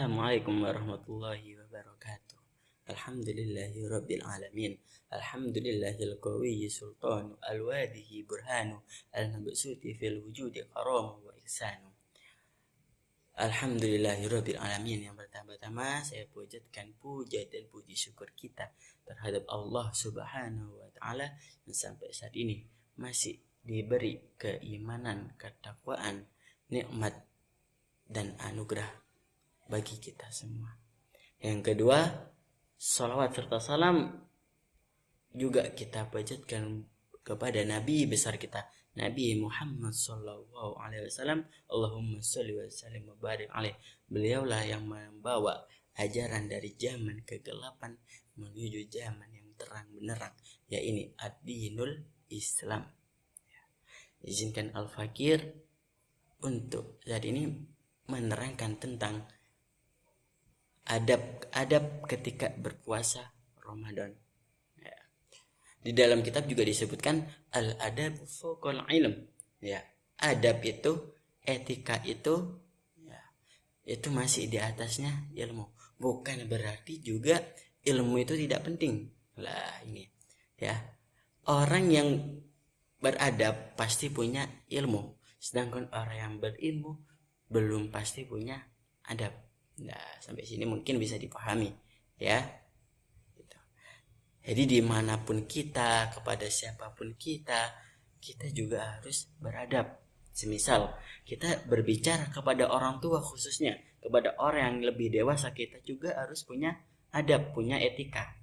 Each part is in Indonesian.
Assalamualaikum warahmatullahi wabarakatuh. Alhamdulillahi rabbil alamin. Alhamdulillahil qawiyyi sultanu al-wadihi burhanu al-mabsuti fil wujudi karamu wa ihsanu. Alhamdulillahi rabbil alamin. Yang pertama-tama saya pujikan puja dan puji syukur kita terhadap Allah Subhanahu wa taala yang sampai saat ini masih diberi keimanan, ketakwaan, nikmat dan anugerah bagi kita semua. Yang kedua, salawat serta salam juga kita panjatkan kepada Nabi besar kita, Nabi Muhammad sallallahu alaihi wasallam. Allahumma shalli wa sallim wa barik alaih. Beliaulah yang membawa ajaran dari zaman kegelapan menuju zaman yang terang benderang, yaitu ad-dinul Islam. Izinkan Al-Fakir untuk saat ini menerangkan tentang adab ketika berpuasa Ramadan. Ya. Di dalam kitab juga disebutkan al-adab fawqal ilm. Ya, adab itu, etika itu, ya, itu masih di atasnya ilmu. Bukan berarti juga ilmu itu tidak penting. Lah ini, ya. Orang yang beradab pasti punya ilmu, sedangkan orang yang berilmu belum pasti punya adab. Nah, sampai sini mungkin bisa dipahami, ya. Gitu. Jadi dimanapun kita, kepada siapapun kita juga harus beradab. Semisal kita berbicara kepada orang tua khususnya, kepada orang yang lebih dewasa, kita juga harus punya adab, punya etika.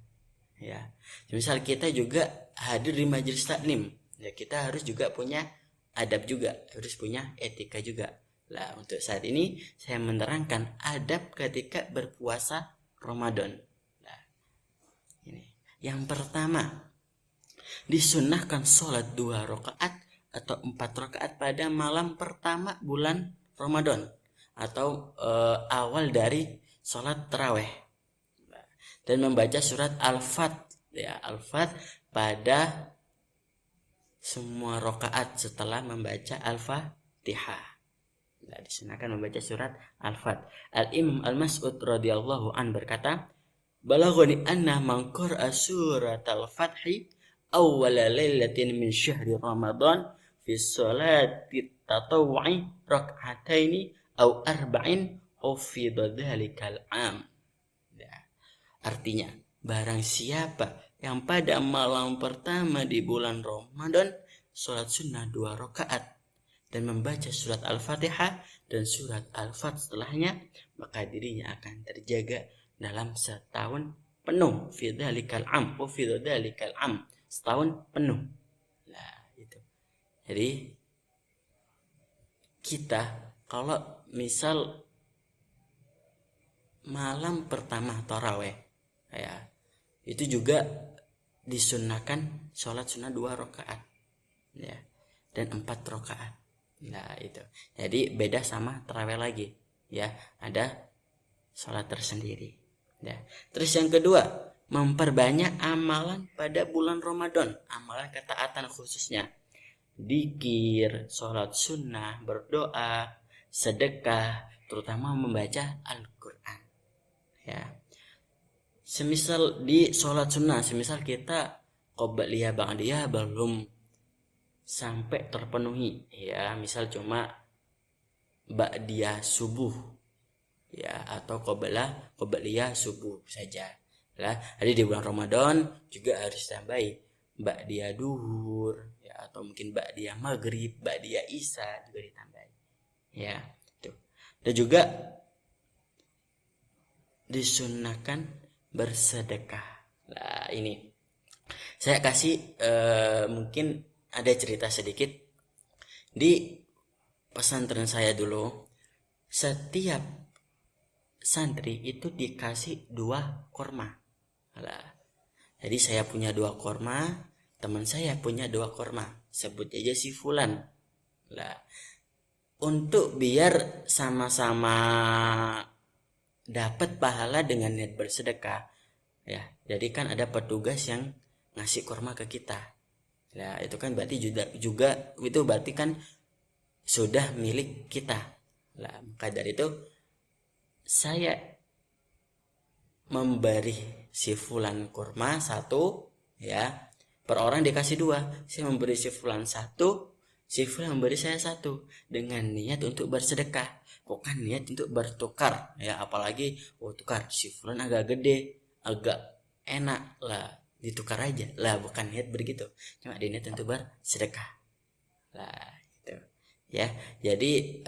Ya. Semisal kita juga hadir di majelis taklim, ya kita harus juga punya adab juga, harus punya etika juga. Lah, untuk saat ini saya menerangkan adab ketika berpuasa Ramadan. Nah, ini. Yang pertama, disunnahkan sholat 2 rakaat atau 4 rakaat pada malam pertama bulan Ramadan atau awal dari sholat tarawih. Dan membaca surat Al-Fat, ya, Al-Fat pada semua rakaat setelah membaca Al-Fatihah. Nah, disunahkan membaca surat Al-Fat. Al-Imam Al-Mas'ud radhiyallahu an berkata, "Balaghani anna man qara'a surat Al-Fathi awwala lailatin min syahri Ramadan fi sholati tatawwu'i rak'ataini aw arba'in hufidha dzalikal 'am." Nah, artinya, barang siapa yang pada malam pertama di bulan Ramadan sholat sunnah 2 rakaat dan membaca surat Al-Fatihah dan surat Al-Fat setelahnya, maka dirinya akan terjaga dalam setahun penuh. Fi dzalikal 'am, fi dzalikal 'am, setahun penuh. Nah, itu. Jadi kita kalau misal malam pertama tarawih, ya, itu juga disunnahkan sholat sunnah 2 rakaat, ya, dan 4 rakaat. Nah, itu. Jadi beda sama tarawih lagi, ya, ada sholat tersendiri. Ya. Terus yang kedua, memperbanyak amalan pada bulan Ramadan, amalan ketaatan khususnya, dzikir, sholat sunnah, berdoa, sedekah, terutama membaca Al-Quran. Ya. Semisal di sholat sunnah, semisal kita qobliyah ba'diyah belum sampai terpenuhi, ya, misal cuma ba'diyah subuh, ya, atau qobliyah subuh saja lah. Jadi di bulan Ramadan juga harus tambahi ba'diyah duhur, ya, atau mungkin ba'diyah maghrib, ba'diyah isya juga ditambahi, ya, itu. Dan juga disunnahkan bersedekah. Lah, ini saya kasih mungkin ada cerita sedikit. Di pesantren saya dulu, setiap santri itu dikasih 2 kurma. Lah, jadi saya punya 2 kurma, teman saya punya 2 kurma, sebut aja si Fulan. Lah, untuk biar sama-sama dapat pahala dengan niat bersedekah, ya, jadi kan ada petugas yang ngasih kurma ke kita. Nah, itu kan berarti juga itu berarti kan sudah milik kita. Lah, maka dari itu saya memberi si fulan kurma 1, ya, per orang dikasih 2. Saya memberi si fulan 1, si fulan memberi saya 1, dengan niat untuk bersedekah, bukan niat untuk bertukar, ya. Apalagi tukar, si fulan agak gede, agak enak lah, ditukar aja lah, bukan niat begitu, cuma niat untuk bersedekah lah, itu ya. Jadi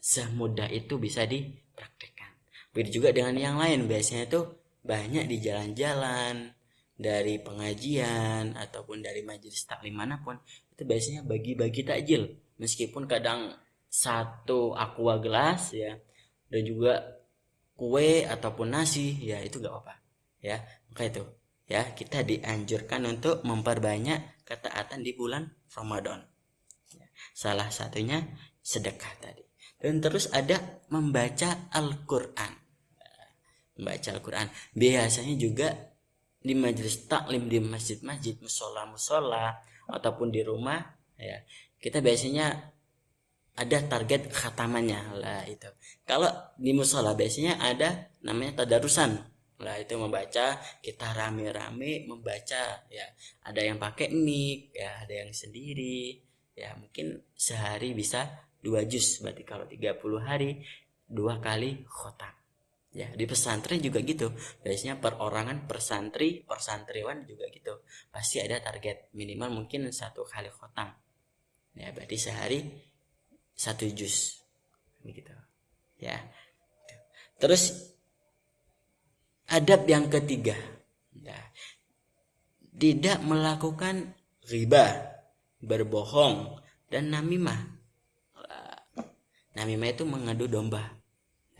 semudah itu bisa dipraktekkan. Begitu juga dengan yang lain, biasanya tuh banyak di jalan-jalan, dari pengajian ataupun dari majelis taklim manapun, itu biasanya bagi-bagi takjil, meskipun kadang 1 aqua gelas, ya, dan juga kue ataupun nasi, ya, itu gak apa-apa, ya. Maka itu, ya, kita dianjurkan untuk memperbanyak ketaatan di bulan Ramadan. Salah satunya sedekah tadi. Dan terus ada membaca Al-Quran. Membaca Al-Quran. Biasanya juga di majelis taklim, di masjid-masjid, musola-musola, ataupun di rumah, ya, kita biasanya ada target khatamannya lah itu. Kalau di musola biasanya ada namanya tadarusan. Lah itu membaca, kita rame-rame membaca, ya. Ada yang pakai mic, ya, ada yang sendiri. Ya, mungkin sehari bisa 2 juz, berarti kalau 30 hari 2 kali khotam. Ya, di pesantren juga gitu. Biasanya perorangan persantri, persantriwan juga gitu. Pasti ada target minimal mungkin 1 kali khotam. Ya, berarti sehari 1 juz. Begitu. Ya. Terus adab yang ketiga. Ya. Tidak melakukan riba, berbohong, dan namimah. Namimah itu mengadu domba,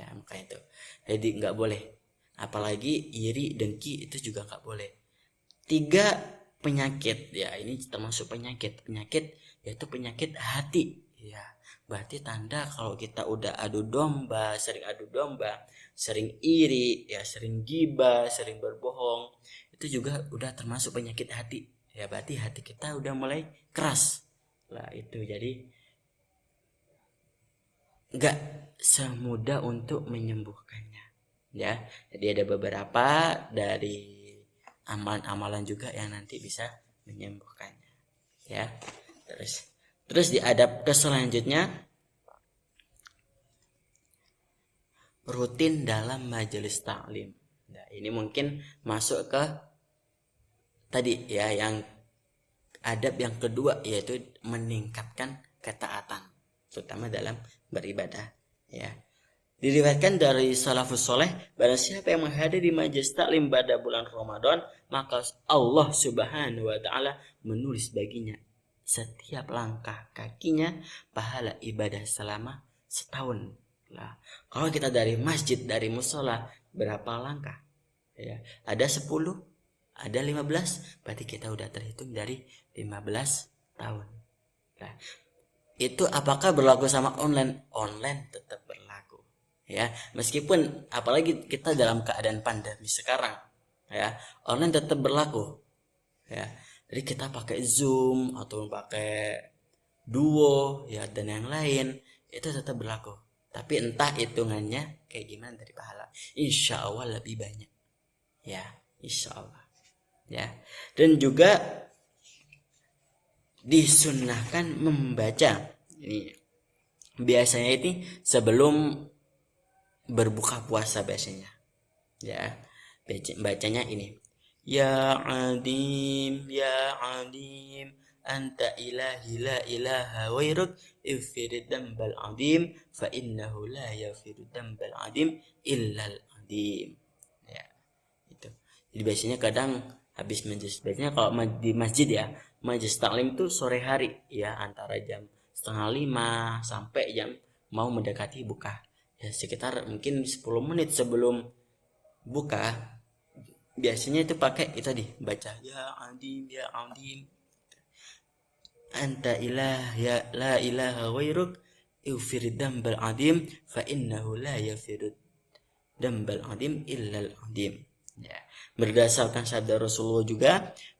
ya, maka itu. Jadi nggak boleh. Apalagi iri, dengki, itu juga nggak boleh. 3 penyakit, ya, ini termasuk penyakit yaitu penyakit hati, ya. Berarti tanda kalau kita udah sering adu domba, sering iri, ya, sering gibah, sering berbohong, itu juga udah termasuk penyakit hati. Ya, berarti hati kita udah mulai keras lah itu. Jadi nggak semudah untuk menyembuhkannya, ya. Jadi ada beberapa dari amalan-amalan juga yang nanti bisa menyembuhkannya, ya. Terus di adab selanjutnya, rutin dalam majelis taklim. Nah, ini mungkin masuk ke tadi, ya, yang adab yang kedua, yaitu meningkatkan ketaatan, terutama dalam beribadah, ya. Diriwayatkan dari salafus soleh, barang siapa yang menghadiri majelis taklim pada bulan Ramadan, maka Allah Subhanahu wa taala menulis baginya setiap langkah kakinya pahala ibadah selama setahun. Lah, kalau kita dari masjid, dari musola, berapa langkah? Ya, ada 10, ada 15, berarti kita udah terhitung dari 15 tahun. Nah, itu apakah berlaku sama online? Online tetap berlaku, ya. Meskipun apalagi kita dalam keadaan pandemi sekarang, ya, online tetap berlaku, ya. Jadi kita pakai Zoom atau pakai Duo, ya, dan yang lain, itu tetap berlaku. Tapi entah hitungannya kayak gimana dari pahala. Insya Allah lebih banyak, ya, insya Allah, ya. Dan juga disunnahkan membaca ini biasanya ini sebelum berbuka puasa biasanya, ya. Bacanya ini, ya adim anta ilahi la ilaha wairuk ighfir dambal adim fa innahu la yaghfiru dambal adim illal adim, ya. Itu jadi biasanya kadang habis majelis, biasanya kalau di masjid, ya, majelis taklim itu sore hari, ya, antara jam 4:30 sampai jam mau mendekati buka, ya, sekitar mungkin 10 menit sebelum buka biasanya itu pakai itu tadi, baca ya adim anta ilah ya la ilaha ghairuk ighfir dambal adim fa innahu la yaghfiru dambal adim illal adim, ya. Berdasarkan sabda Rasulullah juga,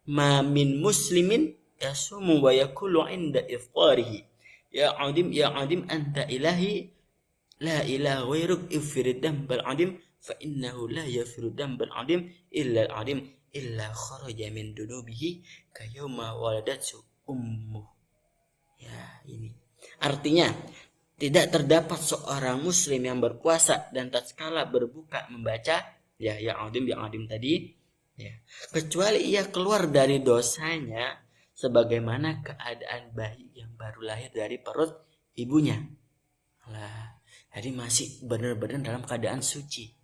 ma min muslimin yasumu wa yakulu inda ifqarihi ya adim anta ilahi la ilaha ghairuk ighfir dambal adim fa innahu la yafiru damban adim illa al-adim illa kharaja min dunubihi kayawma waladatsu ummu. Ya, ini artinya tidak terdapat seorang muslim yang berpuasa dan tatkala berbuka membaca ya yang adim tadi ya, kecuali ia keluar dari dosanya sebagaimana keadaan bayi yang baru lahir dari perut ibunya. Lah, jadi masih benar-benar dalam keadaan suci.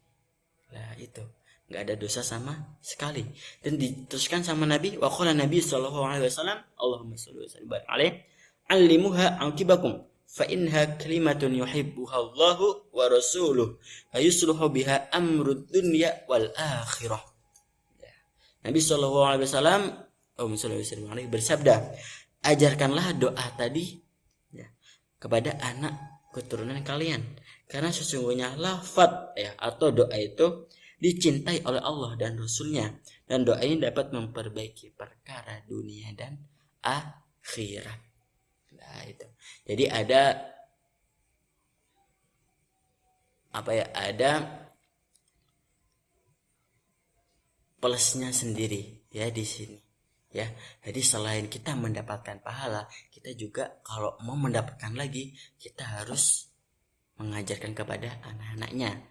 Lah itu nggak ada dosa sama sekali. Dan diteruskan sama Nabi, wa qala Nabi sallallahu alaihi wasallam, Allahumma shalli wa sallim alaihi, allimuha ankibakum fa inha kalimatun yuhibbuha Allahu wa rasuluhu wa yusluhu biha amrud dunya wal akhirah. Ya. Nabi sallallahu alaihi wasallam bersabda, ajarkanlah doa tadi ya, kepada anak keturunan kalian, karena sesungguhnya lafaz ya atau doa itu dicintai oleh Allah dan Rasulnya, dan doa ini dapat memperbaiki perkara dunia dan akhirat. Nah itu. Jadi ada apa ya? Ada plusnya sendiri ya di sini. Ya. Jadi selain kita mendapatkan pahala, kita juga kalau mau mendapatkan lagi, kita harus mengajarkan kepada anak-anaknya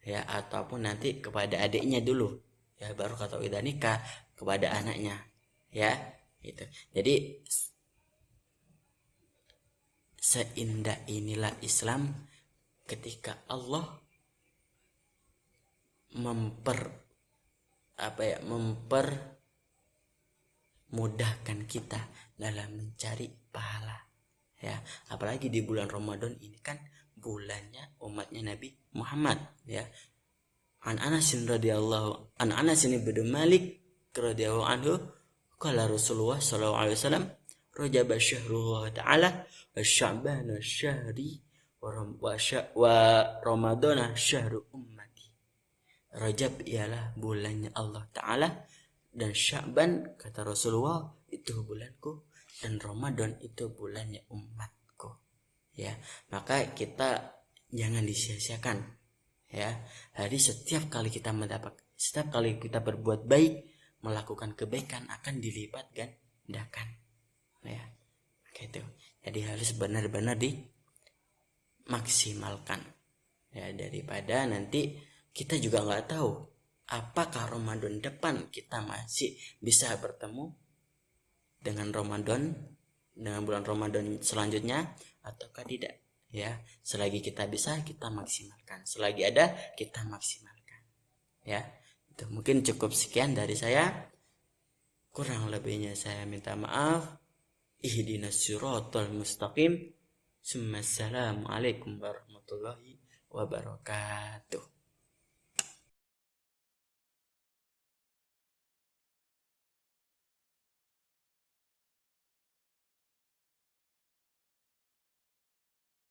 ya, ataupun nanti kepada adiknya dulu. Ya, baru kata udah nikah kepada anaknya. Ya, gitu. Jadi seindah inilah Islam ketika Allah mempermudahkan kita dalam mencari pahala ya, apalagi di bulan Ramadan ini kan bulannya umatnya Nabi Muhammad ya. An Anas bin Malik radhiyallahu anhu qala Rasulullah sallallahu alaihi wasallam rajab syahrullah ta'ala wa sya'ban syahri wa ramadana syahru ummati. Rajab ialah bulannya Allah Ta'ala, dan Sya'ban kata Rasulullah itu bulanku, dan Ramadan itu bulannya umatku ya. Maka kita jangan disia-siakan ya. Jadi setiap kali kita berbuat baik, melakukan kebaikan akan dilipat gandakan ya. Gitu. Jadi harus benar-benar dimaksimalkan ya, daripada nanti kita juga nggak tahu apakah Ramadan depan kita masih bisa bertemu dengan bulan Ramadan selanjutnya ataukah tidak ya. Selagi kita bisa, kita maksimalkan, selagi ada kita maksimalkan ya. Itu mungkin cukup sekian dari saya, kurang lebihnya saya minta maaf. Ihdinas siratal mustaqim. Assalamualaikum warahmatullahi wabarakatuh.